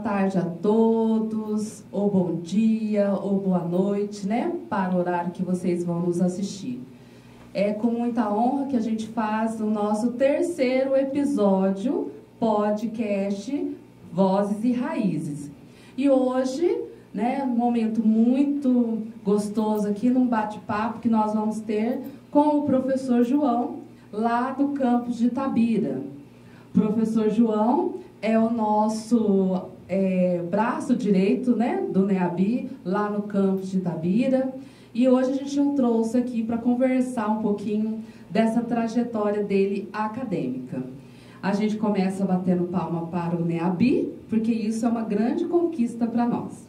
tarde a todos, ou bom dia, ou boa noite, né? Para o horário que vocês vão nos assistir. É com muita honra que a gente faz o nosso terceiro episódio, podcast Vozes e Raízes. E hoje, né, um momento muito gostoso aqui num bate-papo que nós vamos ter com o professor João, lá do campus de Itabira. O professor João é o nosso braço direito, né, do NEABI, lá no campus de Itabira. E hoje a gente o trouxe aqui para conversar um pouquinho dessa trajetória dele acadêmica. A gente começa batendo palma para o NEABI, porque isso é uma grande conquista para nós.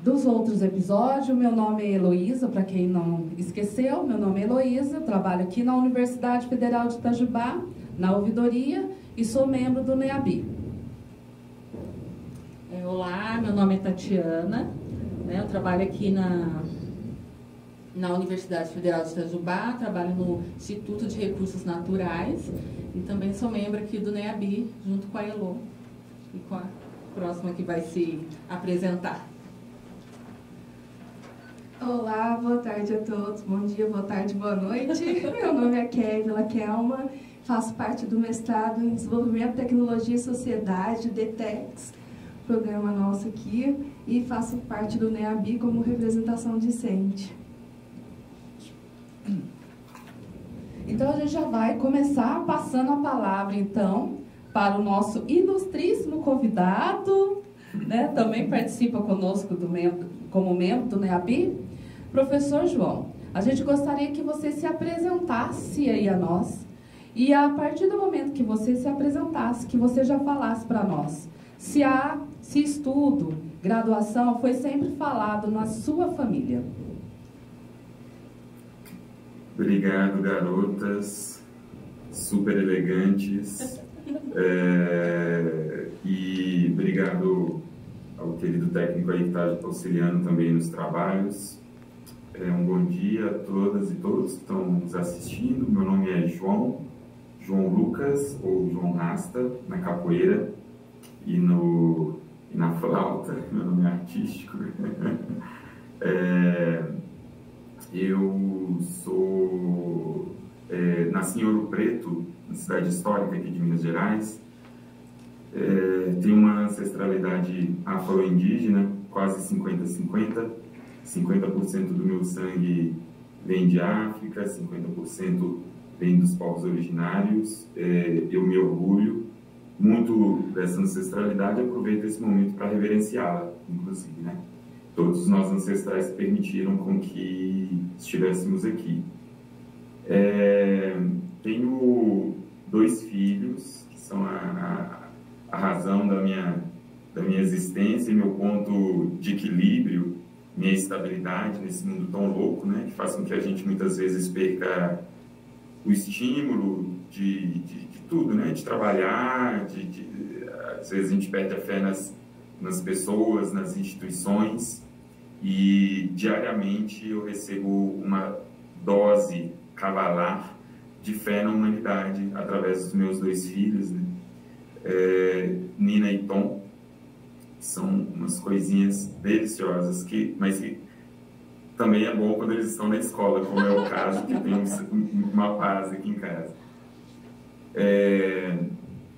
Dos outros episódios, meu nome é Heloísa, para quem não esqueceu, meu nome é Heloísa, trabalho aqui na Universidade Federal de Itajubá, na ouvidoria, e sou membro do NEABI. Olá, meu nome é Tatiana, né, eu trabalho aqui na Universidade Federal de Itajubá, trabalho no Instituto de Recursos Naturais e também sou membro aqui do NEABI, junto com a Elo e com a próxima que vai se apresentar. Olá, boa tarde a todos, bom dia, boa tarde, boa noite. Meu nome é Kevila Kelma, faço parte do mestrado em Desenvolvimento, Tecnologia e Sociedade, DTEX, programa nosso aqui, e faço parte do NEABI como representação discente. Então a gente já vai começar passando a palavra, então, para o nosso ilustríssimo convidado, né, também participa conosco como membro do NEABI, professor João. A gente gostaria que você se apresentasse aí a nós e a partir do momento que você se apresentasse, que você já falasse para nós se estudo, graduação foi sempre falado na sua família. Obrigado, garotas, super elegantes, e obrigado ao querido técnico aí que está auxiliando também nos trabalhos. Um bom dia a todas e todos que estão nos assistindo. Meu nome é João Lucas, ou João Rasta, na capoeira e na flauta, meu nome é artístico. Eu nasci em Ouro Preto, na cidade histórica aqui de Minas Gerais. Tenho uma ancestralidade afro-indígena, quase 50-50. 50% do meu sangue vem de África, 50% vem dos povos originários. Eu me orgulho muito dessa ancestralidade e aproveito esse momento para reverenciá-la, inclusive, né? Todos os nossos ancestrais permitiram com que estivéssemos aqui. Tenho 2 filhos, que são a razão da minha existência e meu ponto de equilíbrio, minha estabilidade nesse mundo tão louco, né? Que faz com que a gente muitas vezes perca o estímulo de tudo, né? De trabalhar, às vezes a gente perde a fé nas pessoas, nas instituições. E diariamente eu recebo uma dose cavalar de fé na humanidade através dos meus 2 filhos, né? Nina e Tom, são umas coisinhas deliciosas, mas que também é bom quando eles estão na escola, como é o caso, que tem uma paz aqui em casa.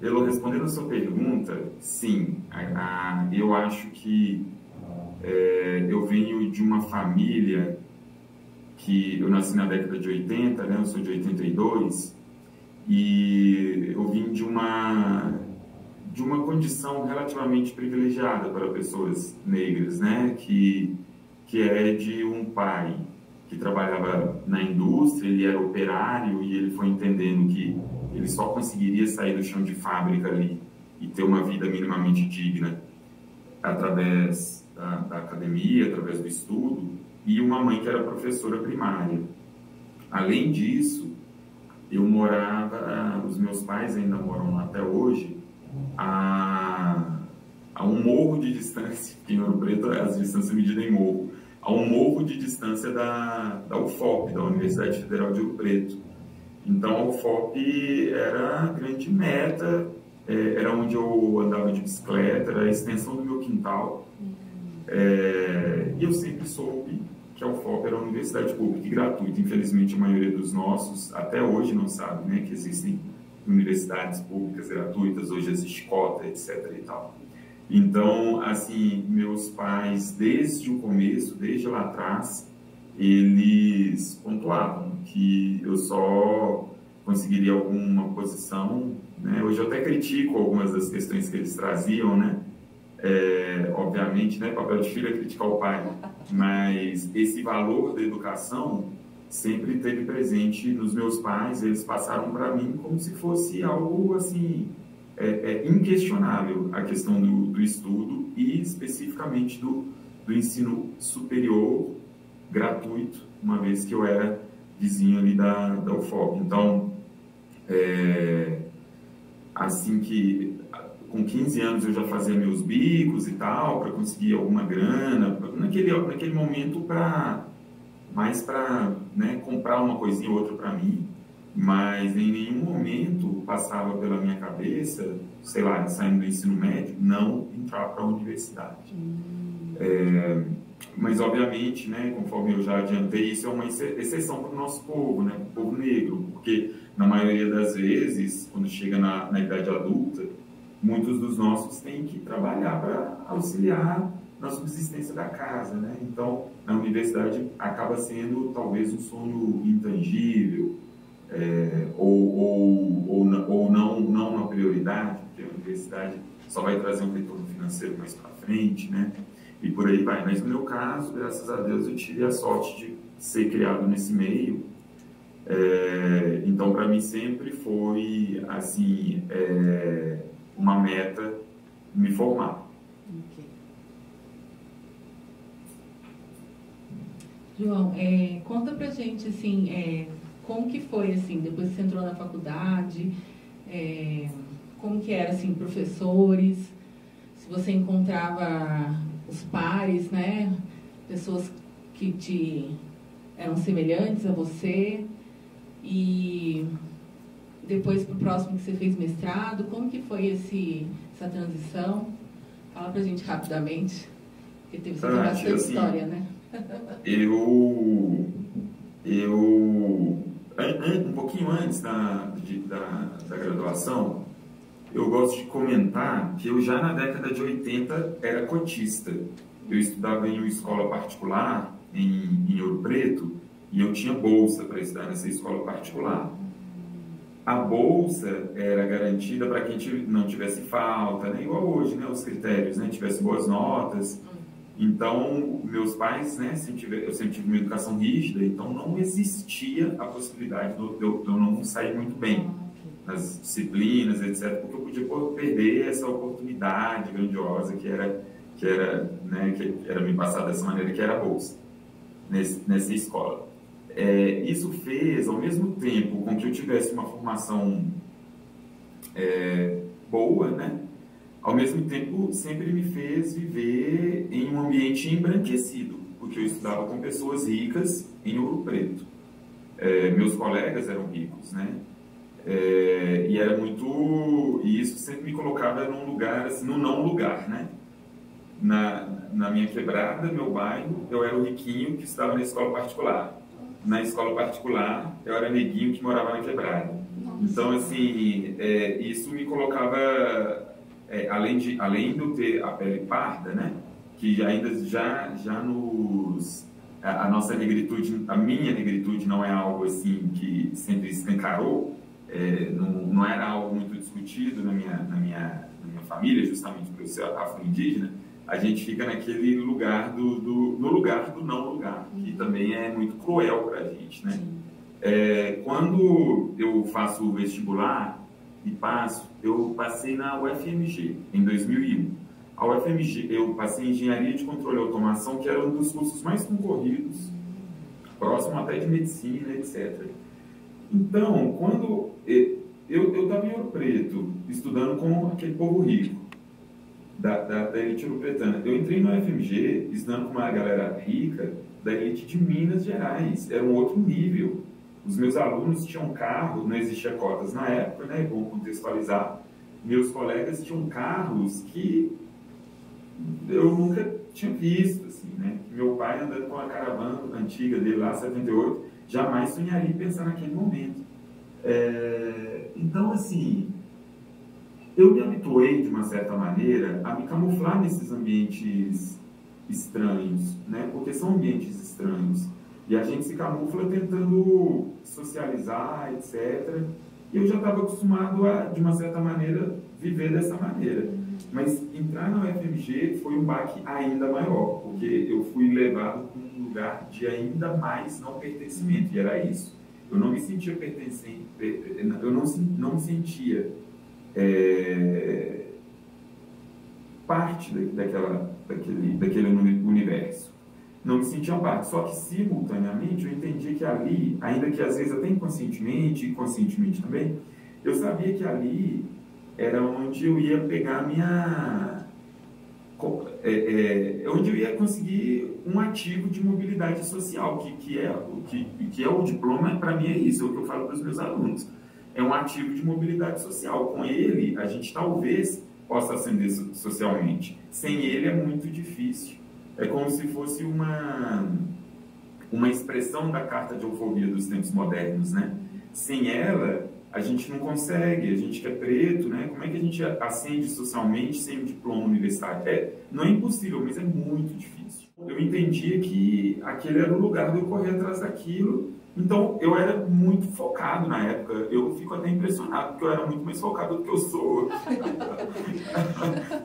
Elo, respondendo a sua pergunta, sim, eu acho que eu venho de uma família que eu nasci na década de 80, né? Eu sou de 82, e eu vim de uma condição relativamente privilegiada para pessoas negras, né? Que é de um pai que trabalhava na indústria, ele era operário e ele foi entendendo que ele só conseguiria sair do chão de fábrica ali e ter uma vida minimamente digna através da academia, através do estudo, e uma mãe que era professora primária. Além disso, os meus pais ainda moram lá até hoje, a um morro de distância, porque em Ouro Preto as distâncias medidas em morro, a um morro de distância da UFOP, da Universidade Federal de Ouro Preto. Então, a UFOP era a grande meta, era onde eu andava de bicicleta, era a extensão do meu quintal. E eu sempre soube que a UFOP era uma universidade pública e gratuita. Infelizmente, a maioria dos nossos, até hoje, não sabe, né, que existem universidades públicas gratuitas, hoje existe cota, etc. e tal. Então, assim, meus pais, desde o começo, desde lá atrás, eles pontuavam que eu só conseguiria alguma posição, né? Hoje eu até critico algumas das questões que eles traziam, né? Obviamente, né, papel de filho é criticar o pai, mas esse valor da educação sempre teve presente nos meus pais. Eles passaram para mim como se fosse algo assim inquestionável, a questão do estudo e especificamente do ensino superior gratuito, uma vez que eu era vizinho ali da UFOP. Então, assim que com 15 anos eu já fazia meus bicos e tal, para conseguir alguma grana, naquele momento mais para, né, comprar uma coisinha ou outra para mim, mas em nenhum momento passava pela minha cabeça, sei lá, saindo do ensino médio, não entrar para a universidade. Mas, obviamente, né, conforme eu já adiantei, isso é uma exceção para o nosso povo, né, para o povo negro, porque, na maioria das vezes, quando chega na idade adulta, muitos dos nossos têm que trabalhar para auxiliar na subsistência da casa, né? Então, na universidade acaba sendo, talvez, um sonho intangível, ou não uma prioridade, porque a universidade só vai trazer um retorno financeiro mais para frente, né? E por aí vai. Mas no meu caso, graças a Deus, eu tive a sorte de ser criado nesse meio. Então, para mim sempre foi assim uma meta me formar. Okay. João, conta pra gente assim, como que foi assim, depois que você entrou na faculdade, como que era assim, professores, se você encontrava os pares, né, pessoas que eram semelhantes a você, e depois para o próximo que você fez mestrado, como que foi essa transição? Fala pra gente rapidamente, porque você tem bastante assim, história, né? Um pouquinho antes da graduação, eu gosto de comentar que eu já na década de 80 era cotista. Eu estudava em uma escola particular em Ouro Preto e eu tinha bolsa para estudar nessa escola particular. A bolsa era garantida para quem não tivesse falta, né? Igual hoje, né? Os critérios, né? Tivesse boas notas. Então, meus pais, né? Eu sempre tive uma educação rígida, então não existia a possibilidade de eu não sair muito bem nas disciplinas, etc., porque eu podia perder essa oportunidade grandiosa que era me passada dessa maneira, que era a bolsa nessa escola. Isso fez, ao mesmo tempo com que eu tivesse uma formação boa, né? Ao mesmo tempo sempre me fez viver em um ambiente embranquecido, porque eu estudava com pessoas ricas em Ouro Preto. Meus colegas eram ricos, né? E era muito... E isso sempre me colocava num lugar, assim, no não lugar, né? Na minha quebrada, meu bairro, eu era o riquinho que estava na escola particular. Na escola particular, eu era neguinho que morava na quebrada. Então, assim, isso me colocava... além de eu ter a pele parda, né? Que ainda já nos... A nossa negritude, a minha negritude não é algo assim que sempre escancarou, não era algo muito discutido na minha família, justamente por eu ser afro-indígena. A gente fica naquele lugar no lugar do não lugar, que também é muito cruel para a gente, né? Quando eu faço o vestibular e eu passei na UFMG em 2001. A UFMG, eu passei em Engenharia de Controle e Automação, que era um dos cursos mais concorridos, próximo até de medicina, etc. Então, quando eu estava em Ouro Preto, estudando com aquele povo rico, da elite ouropretana, eu entrei no UFMG, estudando com uma galera rica da elite de Minas Gerais, era um outro nível. Os meus alunos tinham carro, não existia cotas na época, né? Vou contextualizar. Meus colegas tinham carros que eu nunca tinha visto, assim, né? Meu pai andando com a caravana antiga dele lá, 78, jamais sonharia em pensar naquele momento. Então, assim, eu me habituei, de uma certa maneira, a me camuflar nesses ambientes estranhos, né? Porque são ambientes estranhos. E a gente se camufla tentando socializar, etc. E eu já estava acostumado a, de uma certa maneira, viver dessa maneira. Mas entrar na UFMG foi um baque ainda maior, porque eu fui levado para um lugar de ainda mais não pertencimento, e era isso. Eu não me sentia pertencente, eu não me sentia parte daquele universo. Não me sentia parte, só que simultaneamente eu entendia que ali, ainda que às vezes até inconscientemente e conscientemente também, eu sabia que ali era onde eu ia pegar a minha... onde eu ia conseguir um ativo de mobilidade social, que é o diploma. Para mim é isso, é o que eu falo para os meus alunos. É um ativo de mobilidade social. Com ele, a gente talvez possa ascender socialmente. Sem ele é muito difícil. É como se fosse uma expressão da carta de eufobia dos tempos modernos, né? Sem ela, a gente não consegue, a gente que é preto, né? Como é que a gente ascende socialmente sem um diploma universitário? Não é impossível, mas é muito difícil. Eu entendia que aquele era o lugar de eu correr atrás daquilo, então eu era muito focado na época. Eu fico até impressionado, porque eu era muito mais focado do que eu sou.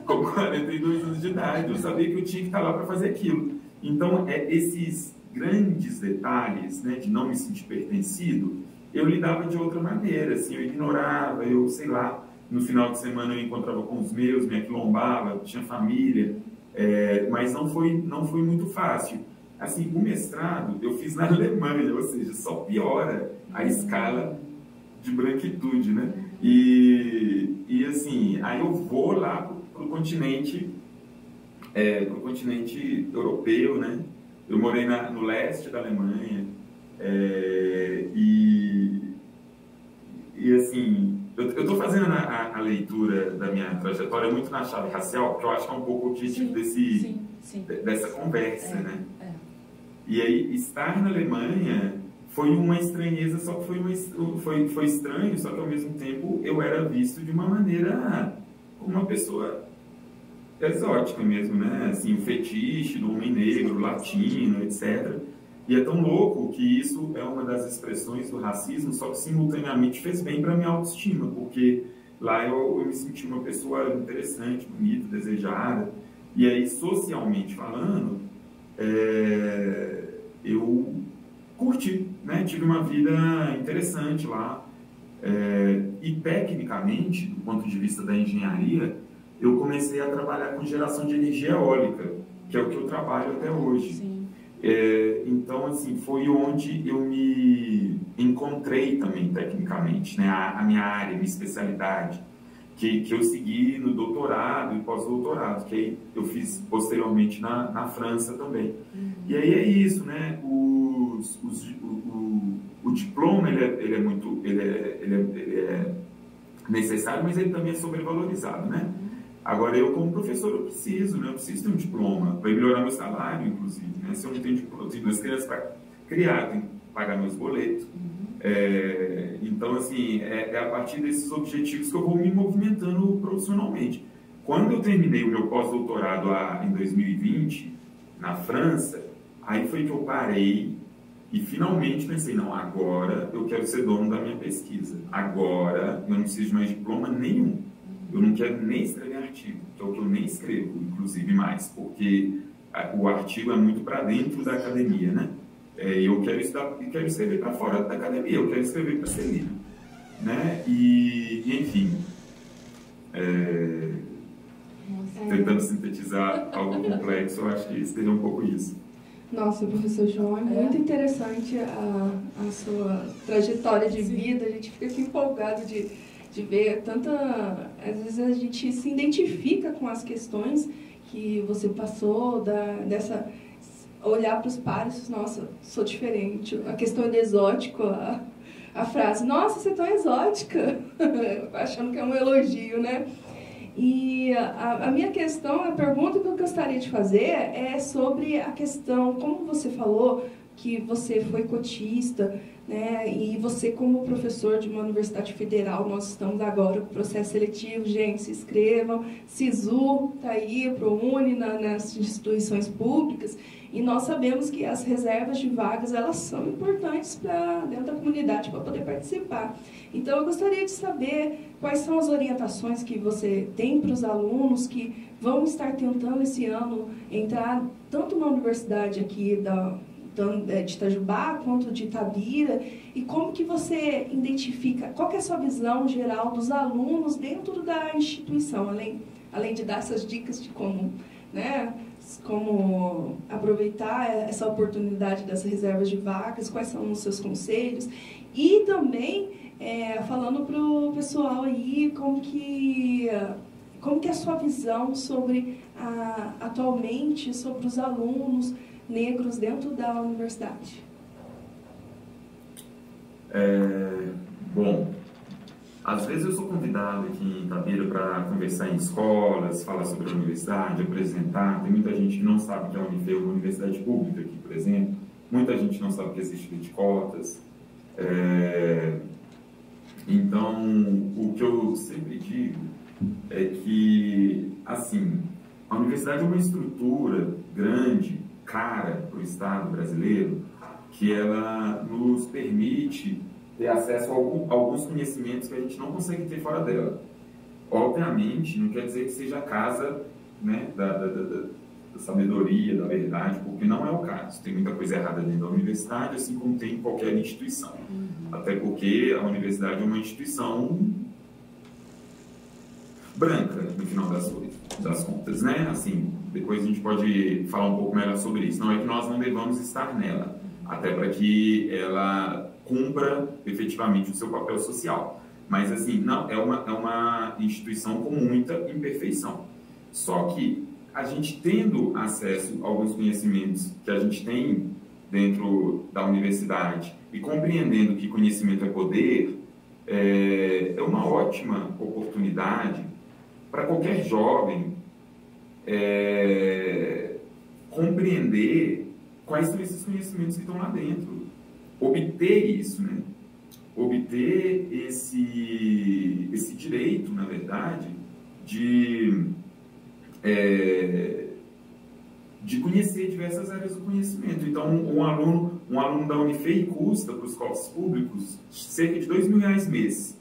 Com 42 anos de idade, eu sabia que eu tinha que estar lá para fazer aquilo. Então, esses grandes detalhes, né, de não me sentir pertencido, eu lidava de outra maneira, assim, eu ignorava, eu, sei lá, no final de semana eu encontrava com os meus, me aquilombava, tinha família, mas não foi muito fácil. Assim, o mestrado eu fiz na Alemanha, ou seja, só piora a escala de branquitude, né? E assim, aí eu vou lá pro continente europeu, né? Eu morei no leste da Alemanha, e assim, eu estou fazendo a leitura da minha trajetória muito na chave racial, porque eu acho que é um pouco o objetivo dessa conversa, né? E aí, estar na Alemanha foi uma estranheza, só que foi estranho, só que ao mesmo tempo eu era visto de uma maneira como uma pessoa exótica mesmo, né? Assim, o fetiche do homem negro, latino, etc. E é tão louco que isso é uma das expressões do racismo, só que simultaneamente fez bem para minha autoestima, porque lá eu me senti uma pessoa interessante, bonita, desejada. E aí, socialmente falando, eu curti, né? Tive uma vida interessante lá. E tecnicamente, do ponto de vista da engenharia, eu comecei a trabalhar com geração de energia eólica, que é o que eu trabalho até hoje. Sim. Então, assim, foi onde eu me encontrei também tecnicamente, né? A minha área, a minha especialidade, que eu segui no doutorado e pós-doutorado, que aí eu fiz posteriormente na França também. E aí é isso, né? O diploma, ele é necessário, mas ele também é sobrevalorizado, né? Agora, eu como professor, eu preciso ter um diploma para melhorar meu salário, inclusive, né? Se eu não tenho diploma, eu tenho 2 crianças para criar, tenho que pagar meus boletos. Então, assim, é a partir desses objetivos que eu vou me movimentando profissionalmente. Quando eu terminei o meu pós-doutorado em 2020, na França, aí foi que eu parei e finalmente pensei, não, agora eu quero ser dono da minha pesquisa. Agora eu não preciso de mais diploma nenhum. Eu não quero nem escrever artigo, que é o que eu nem escrevo, inclusive, mais, porque o artigo é muito para dentro da academia, né? Eu quero escrever para fora da academia, eu quero escrever para ser lido, né? E enfim, tentando sintetizar algo complexo, eu acho que seria um pouco isso. Nossa, professor João, é muito interessante a sua trajetória de vida, a gente fica aqui empolgado de ver tanta... Às vezes a gente se identifica com as questões que você passou, olhar para os pares, nossa, sou diferente. A questão do exótico, a frase, nossa, você é tão exótica, achando que é um elogio, né? E a minha questão, a pergunta que eu gostaria de fazer é sobre a questão, como você falou, que você foi cotista, né? E você, como professor de uma universidade federal, nós estamos agora com o processo seletivo, gente, se inscrevam, SISU está aí, ProUni, nas instituições públicas, e nós sabemos que as reservas de vagas, elas são importantes para dentro da comunidade, para poder participar. Então, eu gostaria de saber quais são as orientações que você tem para os alunos que vão estar tentando esse ano entrar tanto na universidade aqui de Itajubá quanto de Itabira, e como que você identifica, qual que é a sua visão geral dos alunos dentro da instituição, além de dar essas dicas de como, né, como aproveitar essa oportunidade das reservas de vagas, quais são os seus conselhos, e também falando para o pessoal aí como que é a sua visão sobre atualmente sobre os alunos negros dentro da universidade. Bom, às vezes eu sou convidado aqui em Itabira para conversar em escolas, falar sobre a universidade, apresentar. Tem muita gente que não sabe que a Unifei é uma universidade pública aqui, por exemplo. Muita gente não sabe que existe lei de cotas. Então, o que eu sempre digo é que, assim, a universidade é uma estrutura grande, cara para o Estado brasileiro, que ela nos permite ter acesso a alguns conhecimentos que a gente não consegue ter fora dela. Obviamente, não quer dizer que seja a casa, né, da sabedoria, da verdade, porque não é o caso. Tem muita coisa errada dentro da universidade, assim como tem em qualquer instituição. Até porque a universidade é uma instituição branca, no final das contas, né? Assim, depois a gente pode falar um pouco melhor sobre isso. Não é que nós não devamos estar nela, até para que ela cumpra efetivamente o seu papel social. Mas, assim, não, é uma instituição com muita imperfeição. Só que a gente tendo acesso a alguns conhecimentos que a gente tem dentro da universidade e compreendendo que conhecimento é poder, é uma ótima oportunidade para qualquer jovem compreender quais são esses conhecimentos que estão lá dentro. Obter isso, né? Obter esse direito, na verdade, de conhecer diversas áreas do conhecimento. Então, um aluno da Unifei custa para os cofres públicos cerca de R$2.000 mês.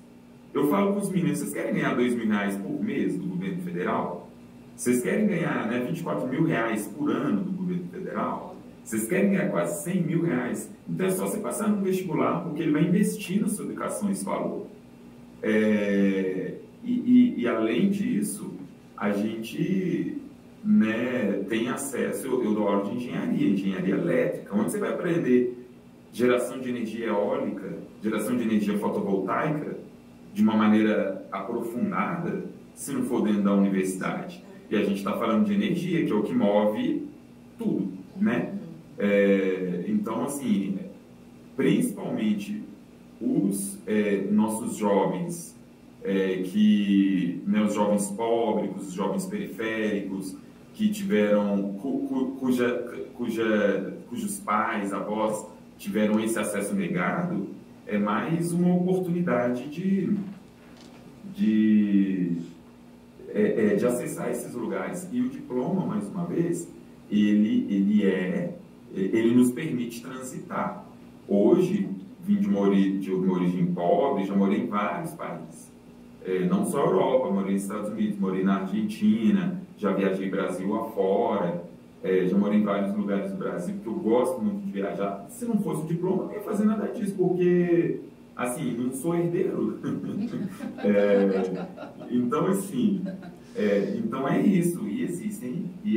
Eu falo para os meninos, vocês querem ganhar R$2.000 por mês do governo federal? Vocês querem ganhar, né, R$24.000 por ano do governo federal? Vocês querem ganhar quase R$100.000? Então é só você passar no vestibular, porque ele vai investir na sua educação esse valor. E além disso, a gente, né, tem acesso, eu dou aula de engenharia elétrica, onde você vai aprender geração de energia eólica, geração de energia fotovoltaica, de uma maneira aprofundada, se não for dentro da universidade. E a gente está falando de energia, que é o que move tudo, né? Então, assim, principalmente os nossos jovens, né, os jovens pobres, os jovens periféricos, que tiveram, cujos pais, avós tiveram esse acesso negado, é mais uma oportunidade de acessar esses lugares. E o diploma, mais uma vez, ele nos permite transitar. Hoje, vim de uma origem pobre, já morei em vários países. Não só a Europa, morei nos Estados Unidos, morei na Argentina, já viajei Brasil afora, já morei em vários lugares do Brasil, porque eu gosto muito de viajar. Se não fosse o diploma, eu não ia fazer nada disso, porque, assim, não sou herdeiro. Então, assim, então é isso. E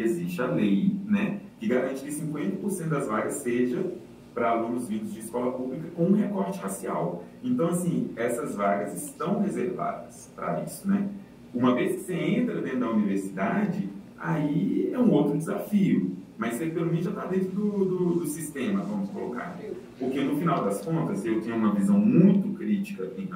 existe a lei, né, que garante que 50% das vagas seja para alunos vindos de escola pública com um recorte racial. Então, assim, essas vagas estão reservadas para isso, né? Uma vez que você entra dentro da universidade, aí é um outro desafio. Mas você, pelo menos, já está dentro do sistema, vamos colocar. Porque, no final das contas, eu tenho uma visão muito crítica em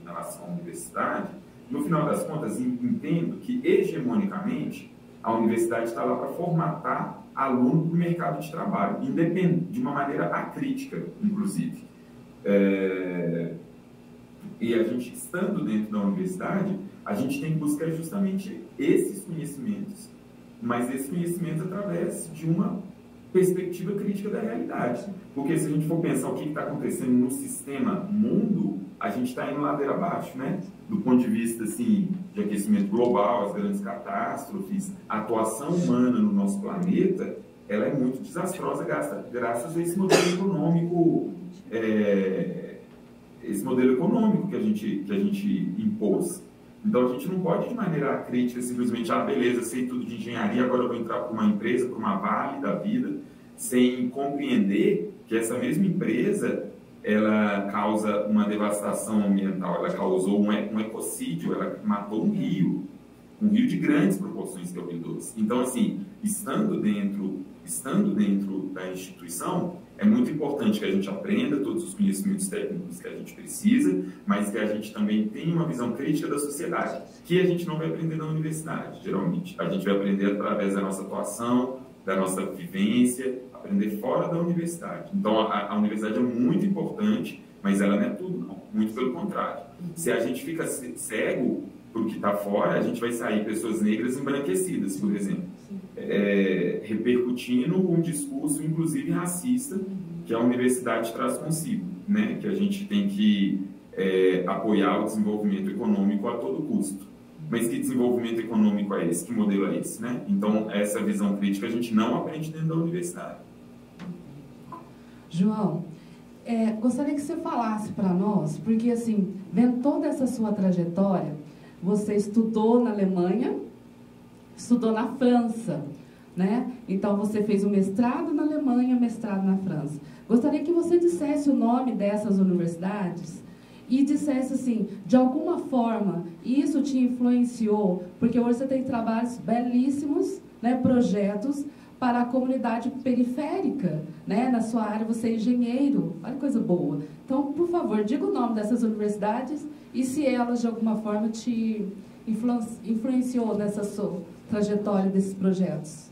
relação à universidade, no final das contas, entendo que, hegemonicamente, a universidade está lá para formatar aluno para o mercado de trabalho, de uma maneira acrítica, inclusive. E a gente, estando dentro da universidade, a gente tem que buscar justamente esses conhecimentos, mas esses conhecimentos através de uma perspectiva crítica da realidade. Porque se a gente for pensar o que está acontecendo no sistema mundo, a gente está indo ladeira abaixo, né? Do ponto de vista assim, de aquecimento global, as grandes catástrofes, a atuação humana no nosso planeta, ela é muito desastrosa graças a esse modelo econômico, que a gente impôs. Então, a gente não pode, de maneira crítica, simplesmente, beleza, sei tudo de engenharia, agora eu vou entrar para uma empresa, para uma Vale da vida, sem compreender que essa mesma empresa, ela causa uma devastação ambiental, ela causou um ecocídio, ela matou um rio de grandes proporções, que é o Rio Doce. Então, assim, estando dentro da instituição, é muito importante que a gente aprenda todos os conhecimentos técnicos que a gente precisa, mas que a gente também tenha uma visão crítica da sociedade, que a gente não vai aprender na universidade, geralmente. A gente vai aprender através da nossa atuação, da nossa vivência, aprender fora da universidade. Então, a universidade é muito importante, mas ela não é tudo, não. Muito pelo contrário. Se a gente fica cego para o que está fora, a gente vai sair pessoas negras embranquecidas, por exemplo. Repercutindo um discurso, inclusive racista, que a universidade traz consigo, né? Que a gente tem que apoiar o desenvolvimento econômico a todo custo. Mas que desenvolvimento econômico é esse? Que modelo é esse, né? Então, essa visão crítica a gente não aprende dentro da universidade. João, gostaria que você falasse para nós, porque, assim, vendo toda essa sua trajetória, você estudou na Alemanha, estudou na França, né? Então, você fez um mestrado na Alemanha, mestrado na França. Gostaria que você dissesse o nome dessas universidades e dissesse, assim, de alguma forma, isso te influenciou, porque hoje você tem trabalhos belíssimos, né, projetos para a comunidade periférica, né? Na sua área, você é engenheiro, olha que coisa boa. Então, por favor, diga o nome dessas universidades e se elas, de alguma forma, te influenciou nessa sua trajetória desses projetos.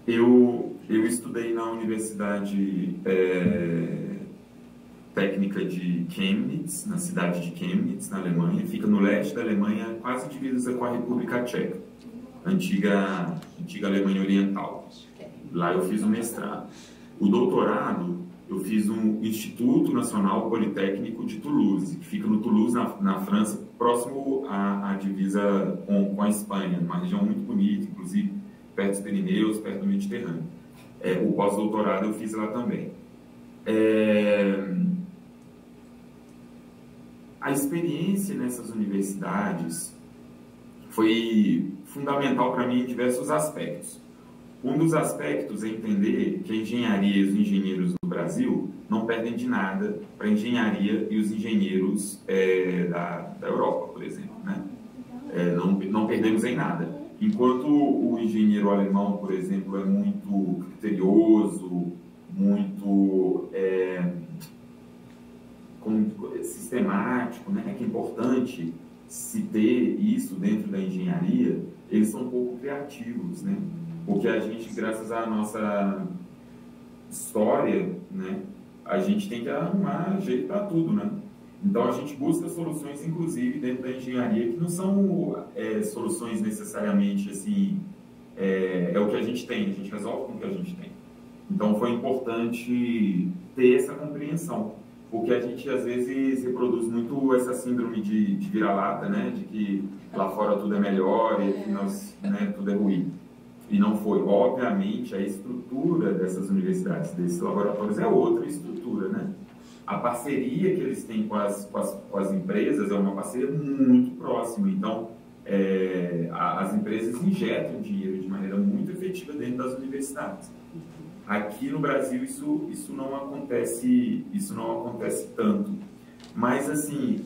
Eu estudei na Universidade Técnica de Chemnitz, na cidade de Chemnitz, na Alemanha. Fica no leste da Alemanha, quase divisa com a República Tcheca, antiga Alemanha Oriental. Lá eu fiz um mestrado. O doutorado eu fiz no Instituto Nacional Politécnico de Toulouse, que fica no Toulouse, na França, próximo à divisa com a Espanha, uma região muito bonita, inclusive perto dos Pirineus, perto do Mediterrâneo. O pós-doutorado eu fiz lá também. A experiência nessas universidades foi fundamental para mim em diversos aspectos. Um dos aspectos é entender que a engenharia e os engenheiros do Brasil não perdem de nada para a engenharia e os engenheiros da Europa, por exemplo, né? Não perdemos em nada. Enquanto o engenheiro alemão, por exemplo, é muito criterioso, muito sistemático, né? Que é importante se ter isso dentro da engenharia, eles são um pouco criativos, né? Porque a gente, graças à nossa história, né, a gente tem que arrumar jeito para tudo, né? Então a gente busca soluções, inclusive dentro da engenharia, que não são soluções necessariamente assim, o que a gente tem, a gente resolve com o que a gente tem. Então foi importante ter essa compreensão, porque a gente às vezes reproduz muito essa síndrome de vira-lata, né, de que lá fora tudo é melhor e aqui tudo é ruim. E não foi. Obviamente, a estrutura dessas universidades, desses laboratórios, é outra estrutura, né? A parceria que eles têm com as empresas é uma parceria muito próxima. Então, as empresas injetam dinheiro de maneira muito efetiva dentro das universidades. Aqui no Brasil, isso não acontece tanto. Mas, assim,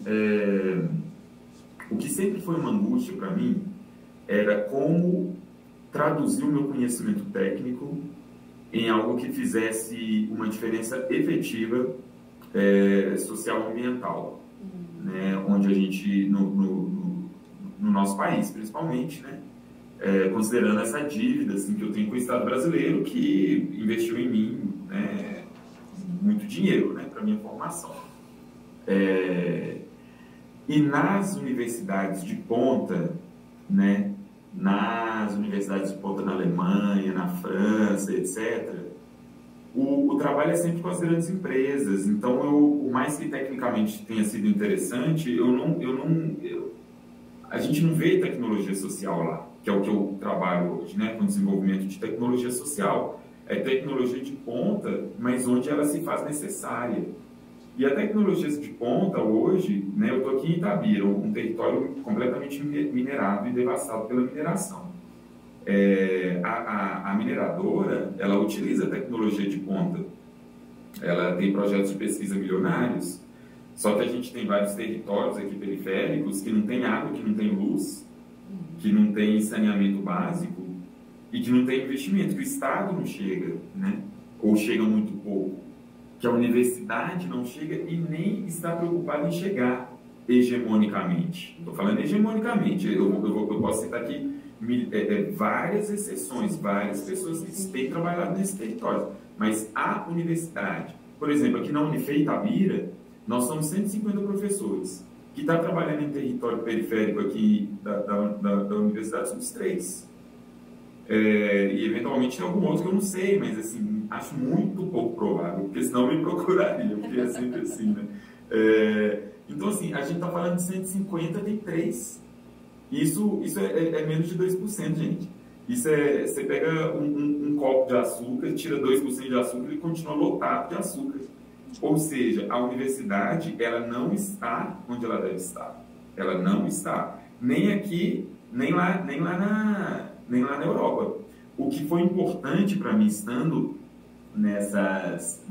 o que sempre foi uma angústia para mim era como traduzir o meu conhecimento técnico em algo que fizesse uma diferença efetiva social-ambiental, né? Onde a gente, no nosso país principalmente, né? Considerando essa dívida assim, que eu tenho com o Estado brasileiro, que investiu em mim, né? Muito dinheiro, né? Para minha formação. E nas universidades de ponta, né? Nas universidades de ponta na Alemanha, na França, etc., o trabalho é sempre com as grandes empresas. Então, por mais que tecnicamente tenha sido interessante, a gente não vê tecnologia social lá, que é o que eu trabalho hoje, né? Com desenvolvimento de tecnologia social. É tecnologia de ponta, mas onde ela se faz necessária. E a tecnologia de ponta hoje, né, eu estou aqui em Itabira, um território completamente minerado e devastado pela mineração. A mineradora, ela utiliza a tecnologia de ponta. Ela tem projetos de pesquisa milionários, só que a gente tem vários territórios aqui periféricos que não tem água, que não tem luz, que não tem saneamento básico e que não tem investimento, que o Estado não chega, né, ou chega muito pouco. Que a universidade não chega e nem está preocupada em chegar hegemonicamente. Estou falando hegemonicamente, eu posso citar aqui várias exceções, várias pessoas que têm trabalhado nesse território, mas a universidade, por exemplo, aqui na Unife Itabira, nós somos 150 professores, que está trabalhando em território periférico aqui da universidade, somos 3. E eventualmente tem algum outro que eu não sei, mas assim, acho muito pouco provável, porque senão eu me procuraria, porque é sempre assim, né? Então assim, a gente está falando de 150, tem 3. Isso é menos de 2%, gente. Isso você pega um copo de açúcar, tira 2% de açúcar e continua lotado de açúcar. Ou seja, a universidade, ela não está onde ela deve estar. Ela não está. Nem aqui, nem lá na Europa. O que foi importante para mim, estando nessas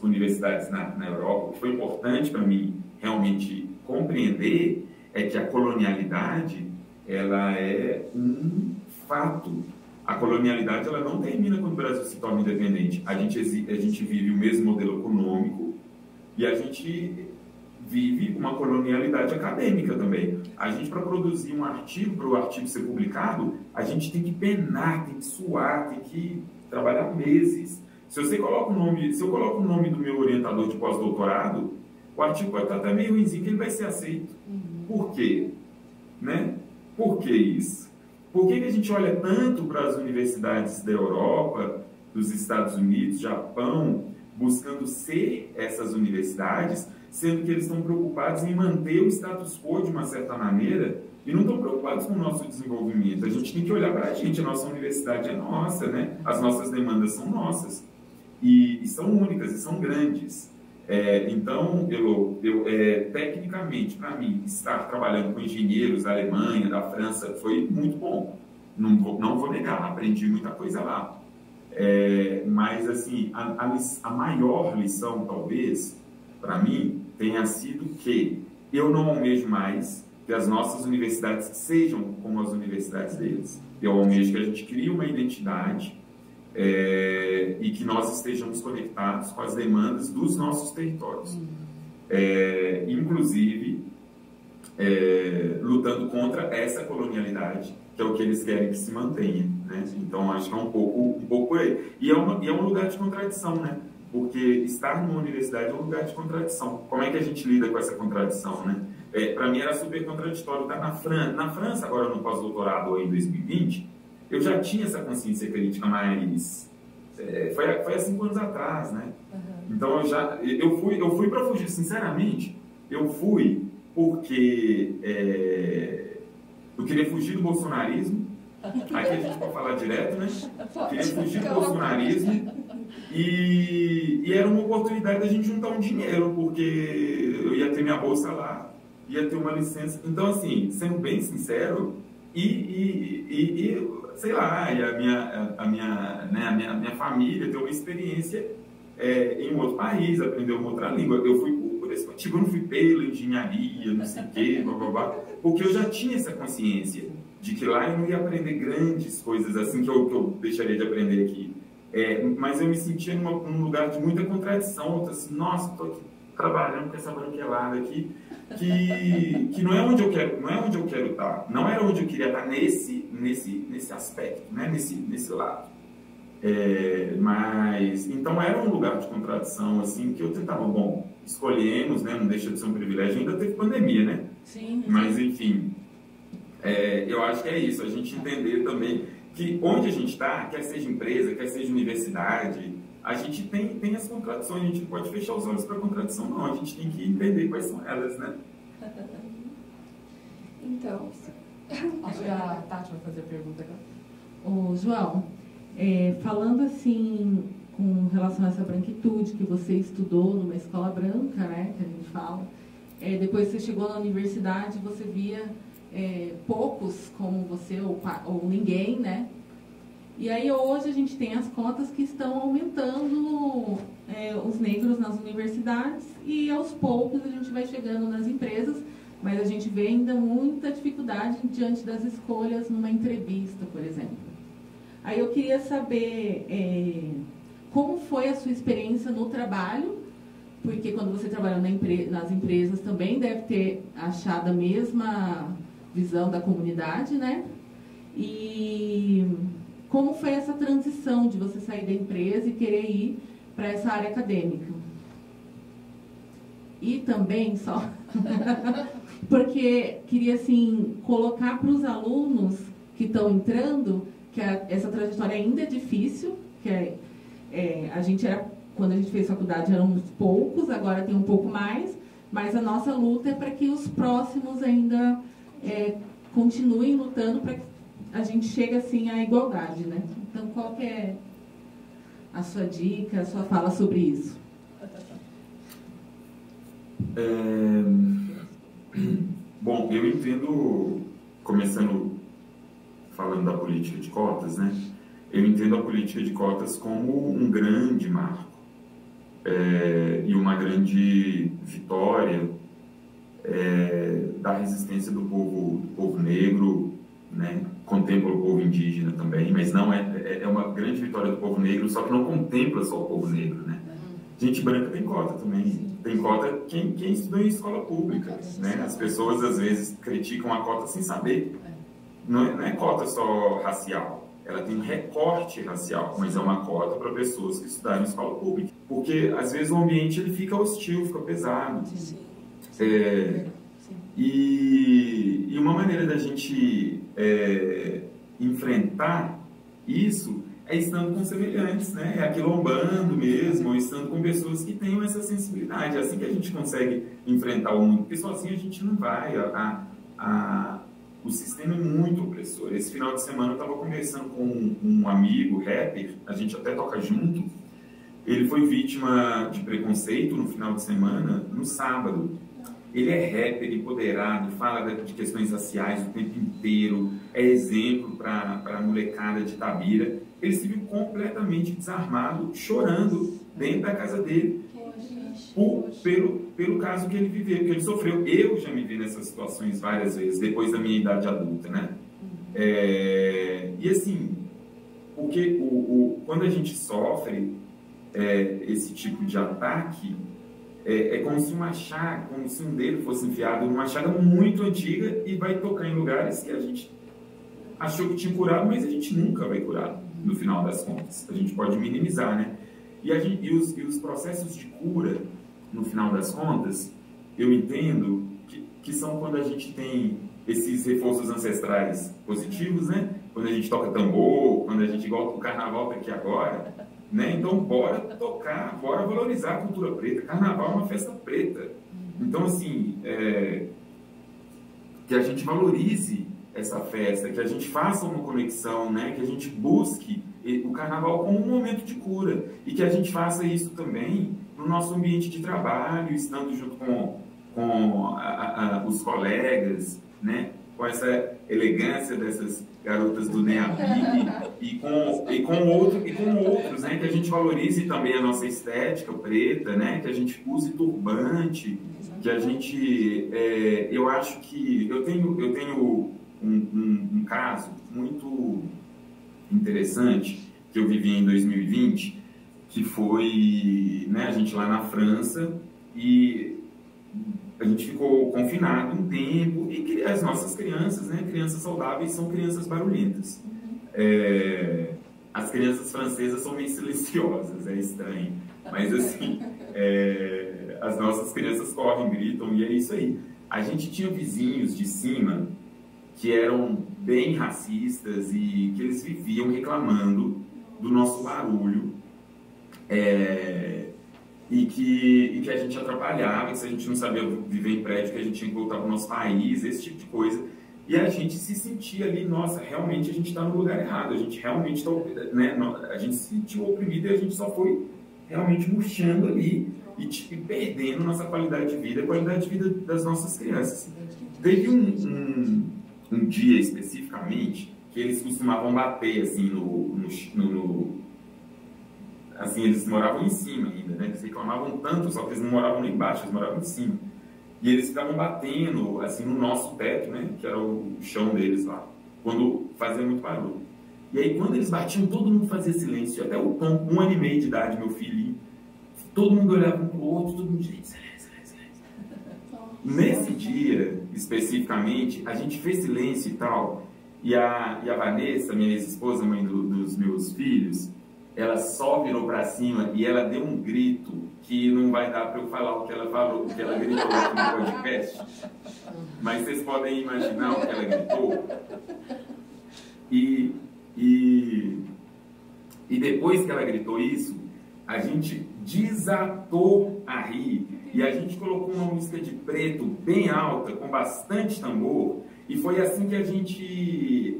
universidades na Europa, o que foi importante para mim realmente compreender é que a colonialidade, ela é um fato. A colonialidade, ela não termina quando o Brasil se torna independente. A gente vive o mesmo modelo econômico e a gente vive uma colonialidade acadêmica também. A gente, para produzir um artigo, para o artigo ser publicado, a gente tem que penar, tem que suar, tem que trabalhar meses. Se eu coloco o nome do meu orientador de pós-doutorado, o artigo pode estar até meio ruimzinho, que ele vai ser aceito. Por quê? Né? Por que isso? Por que a gente olha tanto para as universidades da Europa, dos Estados Unidos, Japão, buscando ser essas universidades, sendo que eles estão preocupados em manter o status quo de uma certa maneira e não estão preocupados com o nosso desenvolvimento? A gente tem que olhar para a gente, a nossa universidade é nossa, né? As nossas demandas são nossas e são únicas e são grandes. Então, tecnicamente, para mim, estar trabalhando com engenheiros da Alemanha, da França, foi muito bom. Não vou negar, aprendi muita coisa lá. Mas, assim, a maior lição, talvez, para mim, tenha sido que eu não almejo mais que as nossas universidades sejam como as universidades deles. Eu almejo que a gente crie uma identidade e que nós estejamos conectados com as demandas dos nossos territórios. Inclusive, lutando contra essa colonialidade, que é o que eles querem que se mantenha, né? Então, acho que é um pouco por aí. E é um lugar de contradição, né? Porque estar numa universidade é um lugar de contradição. Como é que a gente lida com essa contradição, né? Para mim era super contraditório estar na França, agora no pós-doutorado em 2020, eu já tinha essa consciência crítica, mas foi há 5 anos atrás, né? Então eu fui para fugir, sinceramente, eu fui porque eu queria fugir do bolsonarismo. Aqui a gente pode falar direto, né? Eu queria fugir do bolsonarismo e era uma oportunidade da gente juntar um dinheiro, porque eu ia ter minha bolsa lá, ia ter uma licença. Então, assim, sendo bem sincero, sei lá, e a minha família ter uma experiência em um outro país, aprender uma outra língua. Eu fui por esse motivo, eu não fui pela engenharia, não sei o quê, blá, blá, blá, porque eu já tinha essa consciência de que lá eu não ia aprender grandes coisas assim que eu deixaria de aprender aqui. Mas eu me sentia num lugar de muita contradição. Eu assim, nossa, estou aqui trabalhando com essa branquelada aqui, que não é onde eu quero estar, não era onde eu queria estar nesse aspecto, né? nesse lado. Mas então era um lugar de contradição, assim, que eu tentava, bom, escolhemos, né? Não deixa de ser um privilégio, ainda teve pandemia, né? Sim. Mas enfim, eu acho que é isso, a gente entender também que onde a gente está, quer seja empresa, quer seja universidade, a gente tem as contradições, a gente não pode fechar os olhos para a contradição, não, a gente tem que entender quais são elas, né? Então, acho que a Tati vai fazer a pergunta agora. Ô, João, falando assim, com relação a essa branquitude que você estudou numa escola branca, né, que a gente fala, depois você chegou na universidade, você via poucos como você ou ninguém, né? E aí hoje a gente tem as cotas que estão aumentando os negros nas universidades e aos poucos a gente vai chegando nas empresas, mas a gente vê ainda muita dificuldade diante das escolhas numa entrevista, por exemplo. Aí eu queria saber como foi a sua experiência no trabalho, porque quando você trabalhou nas empresas também deve ter achado a mesma visão da comunidade, né? E como foi essa transição de você sair da empresa e querer ir para essa área acadêmica? E também, só porque queria assim, colocar para os alunos que estão entrando que essa trajetória ainda é difícil, que a gente quando a gente fez faculdade eram uns poucos, agora tem um pouco mais, mas a nossa luta é para que os próximos ainda continuem lutando para que a gente chegue assim à igualdade, né? Então, qual que é a sua dica, a sua fala sobre isso? Bom, eu entendo, começando falando da política de cotas, né? Eu entendo a política de cotas como um grande marco e uma grande vitória da resistência do povo negro, né? Contempla o povo indígena também, mas não é uma grande vitória do povo negro, só que não contempla só o povo negro, né? Gente branca tem cota também, tem cota quem estudou em escola pública, né? As pessoas às vezes criticam a cota sem saber. Não é cota só racial, ela tem um recorte racial, mas é uma cota para pessoas que estudaram em escola pública, porque às vezes o ambiente ele fica hostil, fica pesado. E uma maneira da gente enfrentar isso é estando com semelhantes, né? É aquilombando mesmo, ou estando com pessoas que tenham essa sensibilidade. É assim que a gente consegue enfrentar o mundo, porque sozinho a gente não vai. O sistema é muito opressor. Esse final de semana eu estava conversando com um amigo, rapper, a gente até toca junto. Ele foi vítima de preconceito no final de semana, no sábado. Ele é rapper, empoderado, fala de questões raciais o tempo inteiro, é exemplo para a molecada de Itabira. Ele se viu completamente desarmado, chorando dentro da casa dele, pelo caso que ele viveu, que ele sofreu. Eu já me vi nessas situações várias vezes, depois da minha idade adulta, né? E assim, porque quando a gente sofre esse tipo de ataque, é como se como se um dedo fosse enfiado numa chaga muito antiga e vai tocar em lugares que a gente achou que tinha curado, mas a gente nunca vai curar, no final das contas. A gente pode minimizar, né? E os processos de cura, no final das contas, eu entendo que são quando a gente tem esses reforços ancestrais positivos, né? Quando a gente toca tambor, quando a gente igual o carnaval tá aqui agora, né? Então, bora tocar, bora valorizar a cultura preta. Carnaval é uma festa preta. Então, assim, que a gente valorize essa festa, que a gente faça uma conexão, né? Que a gente busque o carnaval como um momento de cura e que a gente faça isso também no nosso ambiente de trabalho, estando junto com os colegas, né? Com essa elegância dessas garotas do NEABI e com outros, né? Que a gente valorize também a nossa estética preta, né? Que a gente use turbante, que a gente... eu acho que... Eu tenho um caso muito interessante que eu vivi em 2020, que foi, né, a gente lá na França, e a gente ficou confinado um tempo, e as nossas crianças, né, crianças saudáveis, são crianças barulhentas. As crianças francesas são meio silenciosas, é estranho, mas assim, as nossas crianças correm, gritam, e é isso aí. A gente tinha vizinhos de cima que eram bem racistas e que eles viviam reclamando do nosso barulho, e que a gente atrapalhava, que se a gente não sabia viver em prédio, que a gente tinha que voltar para o nosso país, esse tipo de coisa. E a gente se sentia ali, nossa, realmente a gente está no lugar errado, a gente realmente está, né, a gente se sentiu oprimido e a gente só foi realmente murchando ali e perdendo nossa qualidade de vida, a qualidade de vida das nossas crianças. Teve um dia especificamente que eles costumavam bater assim assim, eles moravam em cima ainda, né? Eles reclamavam tanto, só que eles não moravam nem embaixo, eles moravam em cima. E eles ficavam batendo, assim, no nosso teto, né? Que era o chão deles lá, quando fazia muito barulho. E aí, quando eles batiam, todo mundo fazia silêncio. Até o Tom, 1 ano e meio de idade, meu filhinho, todo mundo olhava um pro outro, todo mundo dizia, silêncio, silêncio, silêncio. Nesse dia, especificamente, a gente fez silêncio e tal, e a Vanessa, minha ex-esposa, mãe dos meus filhos, ela só virou para cima e ela deu um grito que não vai dar para eu falar o que ela falou, o que ela gritou aqui no podcast. Mas vocês podem imaginar o que ela gritou. E depois que ela gritou isso, a gente desatou a rir. E a gente colocou uma música de preto bem alta, com bastante tambor. E foi assim que a gente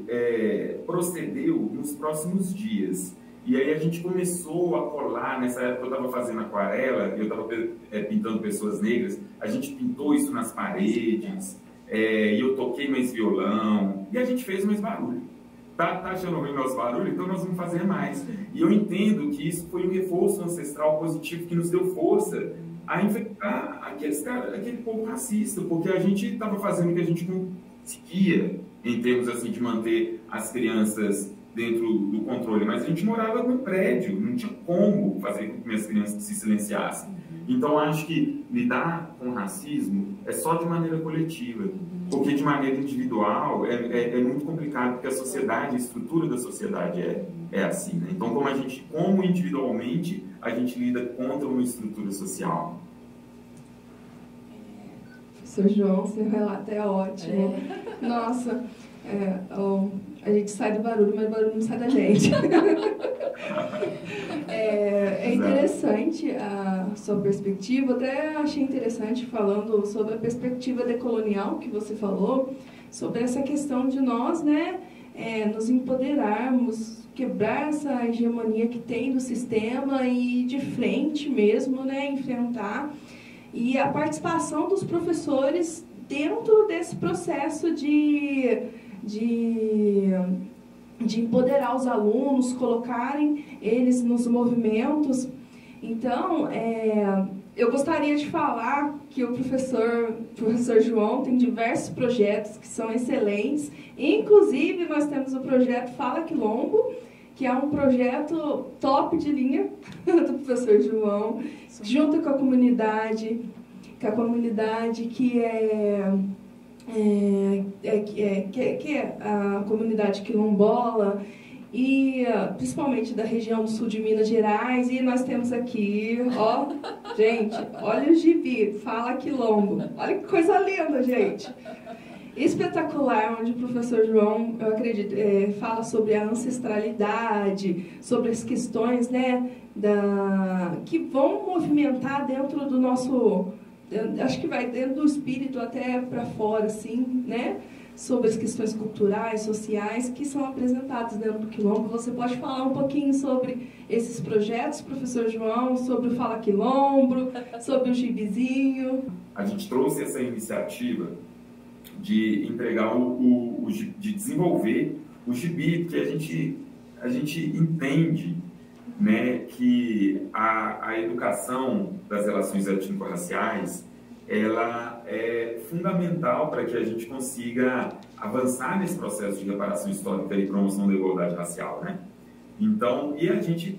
procedeu nos próximos dias. E aí a gente começou a colar, nessa época eu estava fazendo aquarela, eu estava pintando pessoas negras, a gente pintou isso nas paredes, e eu toquei mais violão, e a gente fez mais barulho. Tá achando ruim nosso barulho? Então nós vamos fazer mais. E eu entendo que isso foi um reforço ancestral positivo que nos deu força a enfrentar aquele povo racista, porque a gente estava fazendo o que a gente conseguia, em termos assim, de manter as crianças dentro do controle, mas a gente morava no prédio, não tinha como fazer com que minhas crianças se silenciassem. Então acho que lidar com racismo é só de maneira coletiva, porque de maneira individual é muito complicado, porque a sociedade, a estrutura da sociedade é assim, né? Então como individualmente a gente lida contra uma estrutura social. Professor João, seu relato é ótimo. Nossa, a gente sai do barulho, mas o barulho não sai da gente. É interessante a sua perspectiva, até achei interessante falando sobre a perspectiva decolonial que você falou, sobre essa questão de nós, né, nos empoderarmos, quebrar essa hegemonia que tem do sistema e de frente mesmo, né, enfrentar. E a participação dos professores dentro desse processo de empoderar os alunos, colocarem eles nos movimentos. Então, eu gostaria de falar que o professor João tem diversos projetos que são excelentes. Inclusive, nós temos o projeto Fala Quilombo, que é um projeto top de linha do professor João, junto com a comunidade que é a comunidade quilombola e principalmente da região do sul de Minas Gerais. E nós temos aqui, ó, gente, olha o gibi, Fala Quilombo, olha que coisa linda, gente, espetacular, onde o professor João, eu acredito, fala sobre a ancestralidade, sobre as questões, né, que vão movimentar dentro do nosso, acho que vai dentro do espírito até para fora, assim, né? Sobre as questões culturais, sociais, que são apresentadas dentro do Quilombo. Você pode falar um pouquinho sobre esses projetos, professor João, sobre o Fala Quilombo, sobre o gibizinho? A gente trouxe essa iniciativa de entregar de desenvolver o gibi, porque a gente entende, né, que a educação das relações étnico-raciais ela é fundamental para que a gente consiga avançar nesse processo de reparação histórica e promoção da igualdade racial, né? Então, e a gente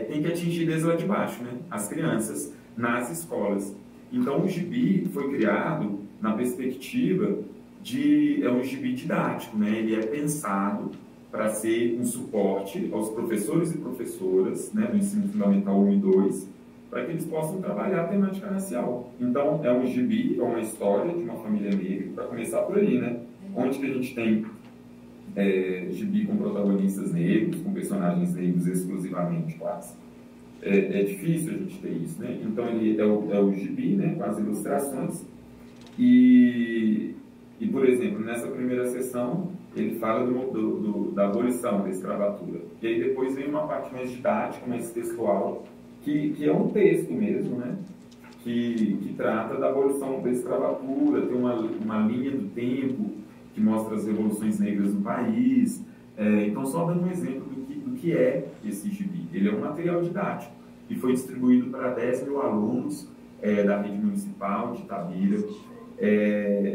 tem que atingir desde lá de baixo, né? As crianças nas escolas. Então, o gibi foi criado na perspectiva é um gibi didático, né? Ele é pensado para ser um suporte aos professores e professoras, né, do ensino fundamental 1 e 2, para que eles possam trabalhar a temática racial. Então, é um gibi, é uma história de uma família negra, para começar por aí, né? Onde que a gente tem gibi com protagonistas negros, com personagens negros exclusivamente, quase. É difícil a gente ter isso, né? Então, ele é o gibi, né, com as ilustrações. E, por exemplo, nessa primeira sessão, ele fala da abolição da escravatura. E aí depois vem uma parte mais didática, mais textual, que é um texto mesmo, né? Que trata da abolição da escravatura, tem uma linha do tempo que mostra as revoluções negras no país. Então, só dando um exemplo do que é esse gibi. Ele é um material didático e foi distribuído para 10 mil alunos da rede municipal de Itabira.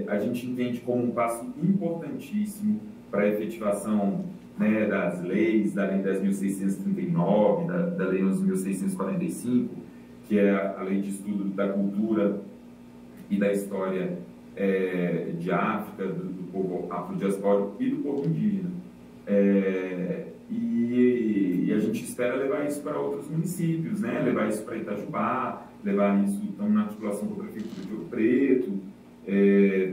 A gente entende como um passo importantíssimo para a efetivação, né, das leis, da Lei 10.639, da Lei 11.645, que é a Lei de Estudo da Cultura e da História de África, do povo afrodiaspórico e do povo indígena. E a gente espera levar isso para outros municípios, né? Levar isso para Itajubá, levar isso na articulação com a Prefeitura de Ouro Preto,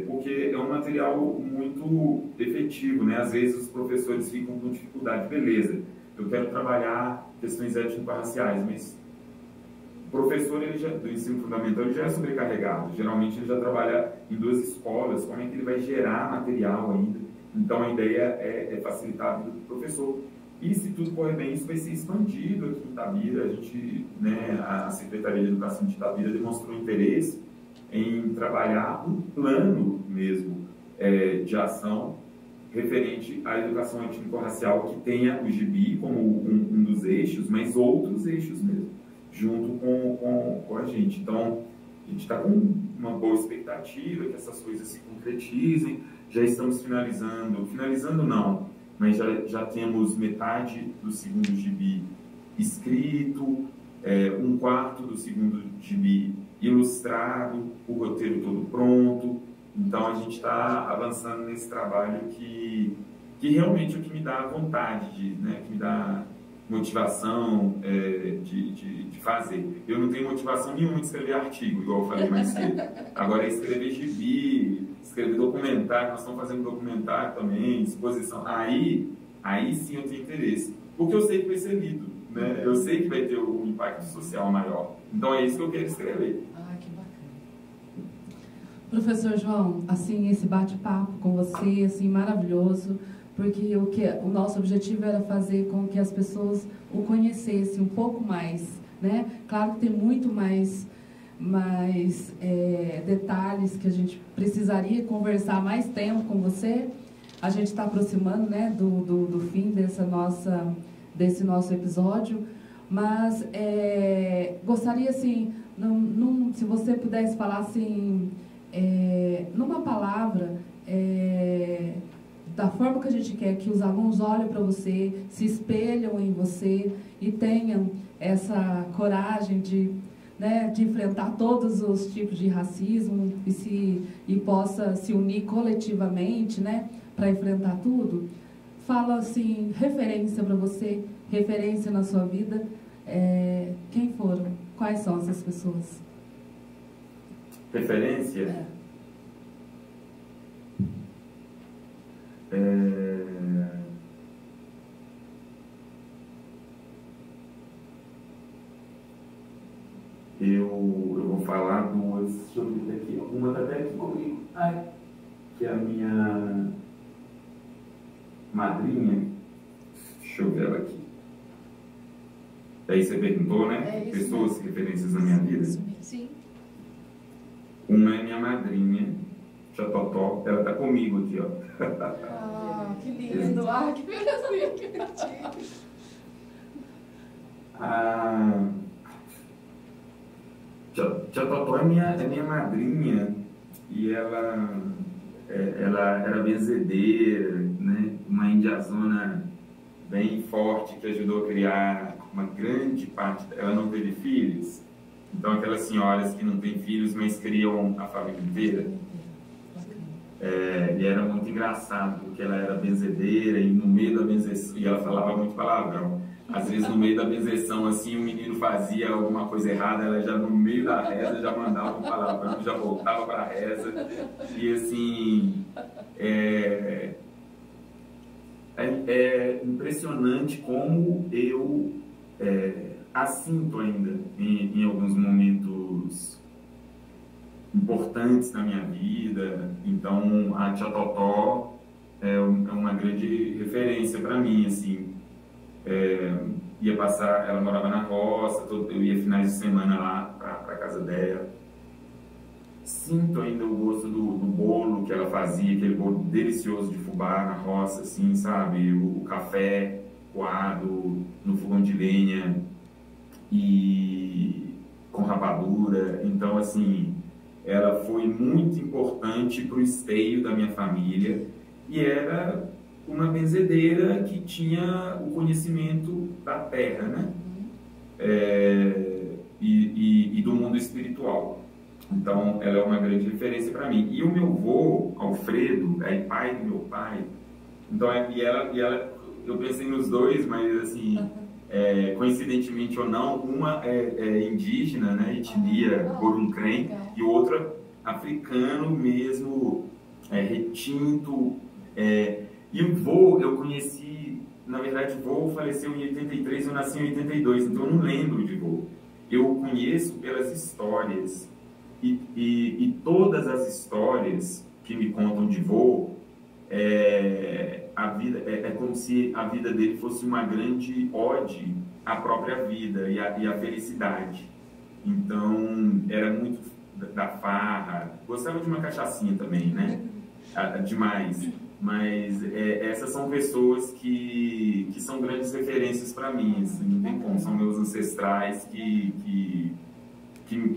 porque é um material muito efetivo, né? Às vezes os professores ficam com dificuldade. Beleza, eu quero trabalhar questões étnico-raciais, mas o professor do ensino fundamental ele já é sobrecarregado. Geralmente ele já trabalha em 2 escolas, como é que ele vai gerar material ainda? Então a ideia é facilitar a vida do professor. E se tudo correr bem, isso vai ser expandido aqui em Itabira. A gente, né, a Secretaria de Educação de Itabira demonstrou interesse em trabalhar um plano mesmo de ação referente à educação étnico-racial que tenha o gibi como um dos eixos, mas outros eixos mesmo, junto com a gente. Então, a gente está com uma boa expectativa que essas coisas se concretizem. Já estamos finalizando não, mas já temos metade do segundo gibi escrito, 1/4 do segundo gibi ilustrado, o roteiro todo pronto. Então a gente está avançando nesse trabalho que realmente é o que me dá vontade, né, que me dá motivação de fazer. Eu não tenho motivação nenhuma de escrever artigo, igual eu falei mais cedo. Agora é escrever gibi, escrever documentário, nós estamos fazendo documentário também, exposição. Aí sim eu tenho interesse, porque eu sei que vai ser lido, né? Eu sei que vai ter um impacto social maior. Então é isso que eu quero escrever. Ah, que bacana. Professor João, assim, esse bate-papo com você, assim, maravilhoso, porque o nosso objetivo era fazer com que as pessoas o conhecessem um pouco mais, né? Claro que tem muito mais detalhes que a gente precisaria conversar mais tempo com você. A gente está aproximando, né, do fim desse nosso episódio, mas gostaria, assim, se você pudesse falar, assim, numa palavra, da forma que a gente quer que os alunos olhem para você, se espelham em você e tenham essa coragem de enfrentar todos os tipos de racismo e possa se unir coletivamente, né, para enfrentar tudo. Fala, assim, referência para você, referência na sua vida. Quem foram? Quais são essas pessoas? Referência? Eu vou falar 2, deixa eu ver aqui, uma está até aqui comigo, que é a minha madrinha, deixa eu ver ela aqui. Daí você perguntou, né? Pessoas, mesmo. Referências na minha vida? Sim. Uma é minha madrinha, Tia Totó, ela está comigo aqui, ó. Ah, que lindo! Ah, que belezinha, que bonitinho. Tia Totó é minha madrinha e ela era benzedeira, né? Uma indiazona bem forte que ajudou a criar uma grande parte. Ela não teve filhos, então aquelas senhoras que não têm filhos, mas criam a família inteira. E era muito engraçado, porque ela era benzedeira e no meio da benzeção, e ela falava muito palavrão. Às vezes no meio da benzeção, assim, o menino fazia alguma coisa errada, ela já no meio da reza já mandava um palavrão, já voltava para a reza. E assim, é impressionante como eu assinto ainda em alguns momentos importantes na minha vida. Então a tia Totó é uma grande referência para mim, assim. Ia passar, ela morava na roça, eu ia finais de semana lá para casa dela. Sinto ainda o gosto do bolo que ela fazia, aquele bolo delicioso de fubá na roça, assim, sabe? O café coado no fogão de lenha e com rapadura. Então, assim, ela foi muito importante para o esteio da minha família e era uma benzedeira que tinha o conhecimento da terra, né? E do mundo espiritual. Então, ela é uma grande referência para mim. E o meu avô, Alfredo, pai do meu pai, então, eu pensei nos dois, mas assim, coincidentemente ou não, uma é indígena, né, etnia Goruncrem, e outra africano mesmo, retinto. E o vô eu conheci, na verdade, o vô faleceu em 83, eu nasci em 82, então eu não lembro de vô. Eu conheço pelas histórias. E todas as histórias que me contam de vô, a vida, é como se a vida dele fosse uma grande ode à própria vida e à felicidade. Então, era muito da farra, gostava de uma cachaçinha também, né? Demais. Mas essas são pessoas que são grandes referências para mim, assim, não tem como, são meus ancestrais que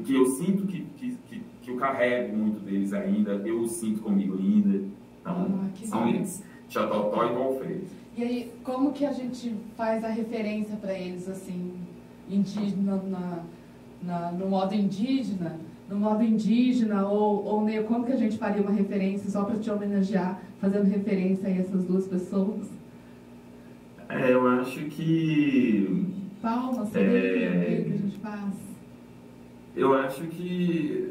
eu sinto que eu carrego muito deles ainda, eu os sinto comigo ainda. Então, são eles, Tia Totó e o Alfredo. E aí, como que a gente faz a referência para eles, assim, indígena, no modo indígena? No modo indígena, ou como que a gente faria uma referência só para te homenagear, fazendo referência a essas duas pessoas? Eu acho que... Palmas, seria que a gente faz? Eu acho que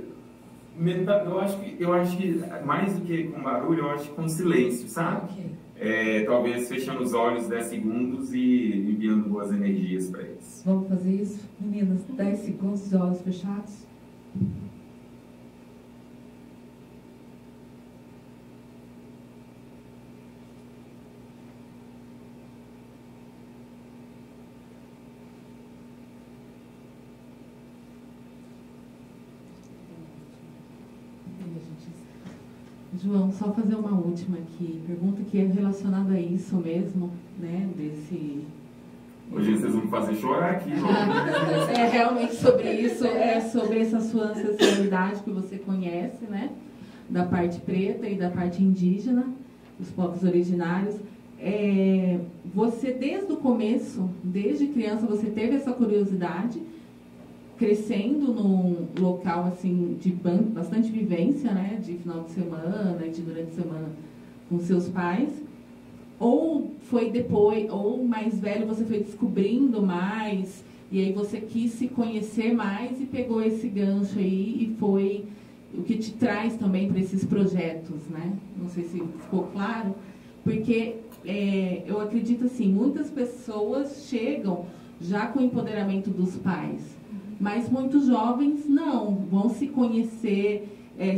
mais do que com barulho, eu acho que com silêncio, sabe? Okay. Talvez fechando os olhos 10 segundos e enviando boas energias para eles. Vamos fazer isso? Meninas, 10 segundos de olhos fechados. João, só fazer uma última aqui, pergunta que é relacionada a isso mesmo, né, Hoje vocês vão me fazer chorar aqui. É realmente sobre isso, sobre essa sua ancestralidade que você conhece, né, da parte preta e da parte indígena, dos povos originários. Você, desde o começo, desde criança, você teve essa curiosidade, crescendo num local assim de bastante vivência, né, de final de semana e de durante a semana com seus pais, ou foi depois, ou mais velho, você foi descobrindo mais e aí você quis se conhecer mais e pegou esse gancho aí e foi o que te traz também para esses projetos, né? Não sei se ficou claro, porque eu acredito assim, muitas pessoas chegam já com o empoderamento dos pais, mas muitos jovens não, vão se conhecer,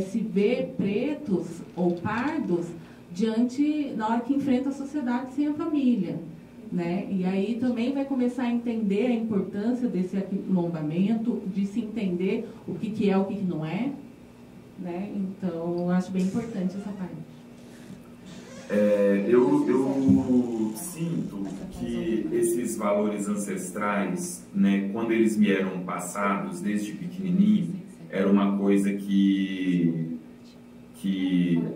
se ver pretos ou pardos na hora que enfrenta a sociedade sem a família, né? E aí também vai começar a entender a importância desse aquilombamento, de se entender o que é, o que não é, né? Então, eu acho bem importante essa parte. Eu sinto que esses valores ancestrais, né, quando eles me eram passados desde pequenininho, era uma coisa que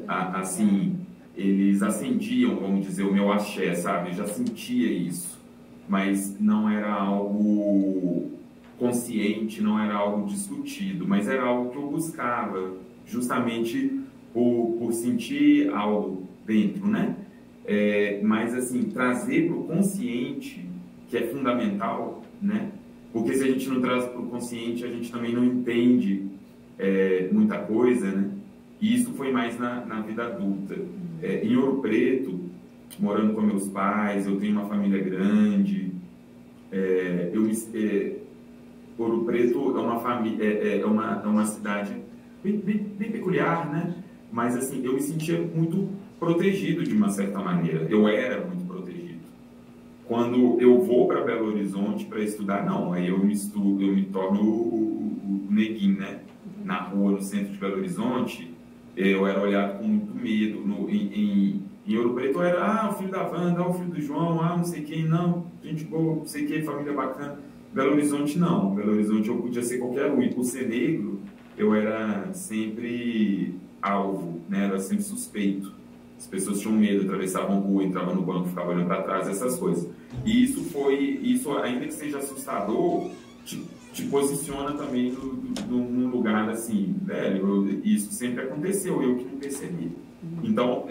assim, eles acendiam, vamos dizer, o meu axé, sabe? Eu já sentia isso, mas não era algo consciente, não era algo discutido, mas era algo que eu buscava, justamente por sentir algo dentro, né? Mas, assim, trazer para o consciente, que é fundamental, né? Porque se a gente não traz para o consciente, a gente também não entende muita coisa, né? E isso foi mais na vida adulta. Em Ouro Preto, morando com meus pais, eu tenho uma família grande. Ouro Preto é uma cidade bem peculiar, né? Mas, assim, eu me sentia muito protegido de uma certa maneira. Eu era muito protegido. Quando eu vou para Belo Horizonte para estudar, não. Aí eu me torno o neguinho, né? Na rua, no centro de Belo Horizonte, eu era olhado com muito medo. Em Ouro Preto eu era, o filho da Wanda, o filho do João, não sei quem, não, gente boa, não sei quem, família bacana. Belo Horizonte não. Belo Horizonte eu podia ser qualquer um. E por ser negro, eu era sempre alvo, né? Era sempre suspeito. As pessoas tinham medo, atravessavam a rua, entravam no banco, ficavam olhando para trás, essas coisas. E isso, ainda que seja assustador, te posiciona também num lugar assim, velho, isso sempre aconteceu, eu que não percebi. Então,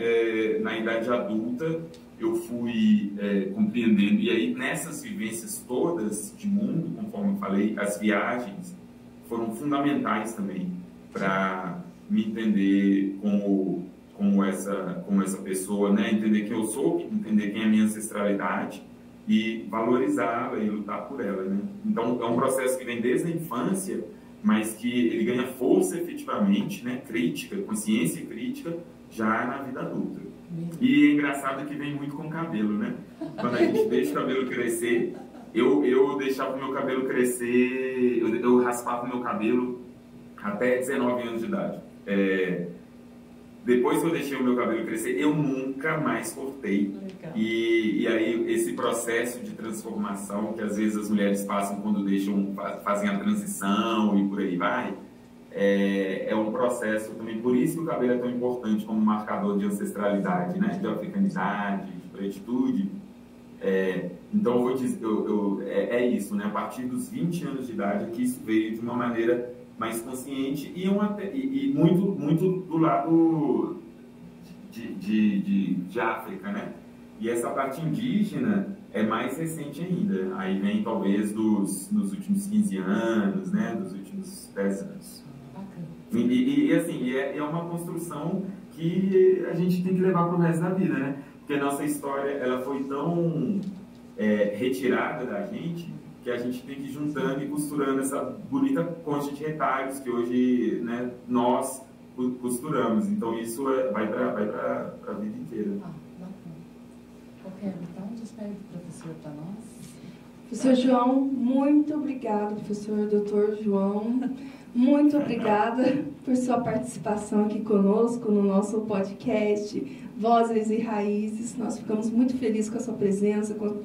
na idade adulta, eu fui compreendendo, e aí nessas vivências todas de mundo, conforme eu falei, as viagens foram fundamentais também para me entender como essa pessoa, né? Entender quem eu sou, entender quem é a minha ancestralidade e valorizá-la e lutar por ela, né? Então, é um processo que vem desde a infância, mas que ele ganha força efetivamente, né? Crítica, consciência crítica, já na vida adulta. E é engraçado que vem muito com o cabelo, né? Quando a gente deixa o cabelo crescer, eu deixava o meu cabelo crescer, eu raspava o meu cabelo até 19 anos de idade. Depois que eu deixei o meu cabelo crescer, eu nunca mais cortei. E aí esse processo de transformação que às vezes as mulheres passam quando fazem a transição e por aí vai, é um processo também. Por isso que o cabelo é tão importante como marcador de ancestralidade, né? De africanidade, de pretitude. Então eu vou dizer, é isso, né? A partir dos 20 anos de idade é que isso veio de uma maneira mais consciente e muito do lado de África, né? E essa parte indígena é mais recente ainda. Aí vem talvez nos últimos 15 anos, né? Dos últimos 10 anos. E assim, é uma construção que a gente tem que levar para o resto da vida, né? Porque a nossa história ela foi tão retirada da gente que a gente tem que ir juntando e costurando essa bonita concha de retalhos que hoje, né, nós costuramos. Então isso vai para a vida inteira. Bacana. Então, despede o professor para nós. Professor João, muito obrigado, professor Dr. João. Muito obrigada por sua participação aqui conosco no nosso podcast Vozes e Raízes. Nós ficamos muito felizes com a sua presença, com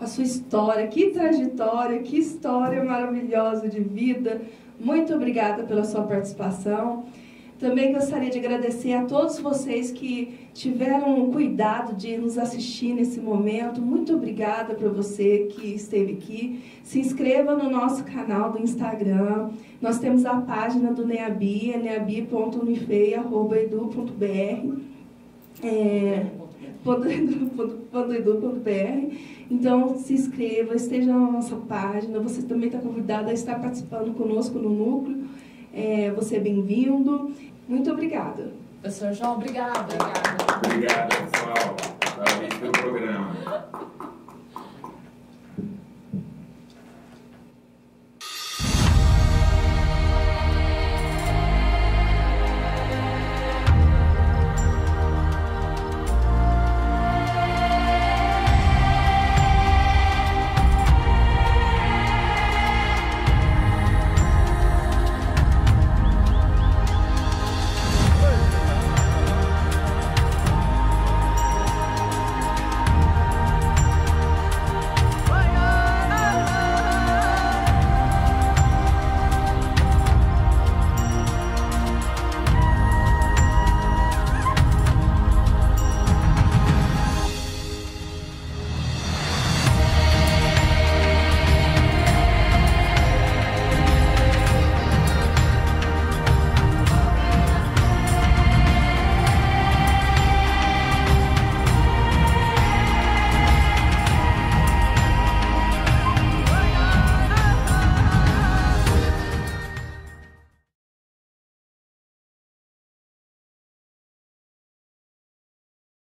a sua história. Que trajetória, que história maravilhosa de vida. Muito obrigada pela sua participação. Também gostaria de agradecer a todos vocês que tiveram o cuidado de nos assistir nesse momento. Muito obrigada para você que esteve aqui. Se inscreva no nosso canal do Instagram. Nós temos a página do NEABI, neabi.unifei@edu.br. .edu.br. Então, se inscreva, esteja na nossa página. Você também está convidado a estar participando conosco no núcleo. Você é bem-vindo. Muito obrigada. Professor João, obrigada. Obrigado, pessoal. Parabéns pelo programa.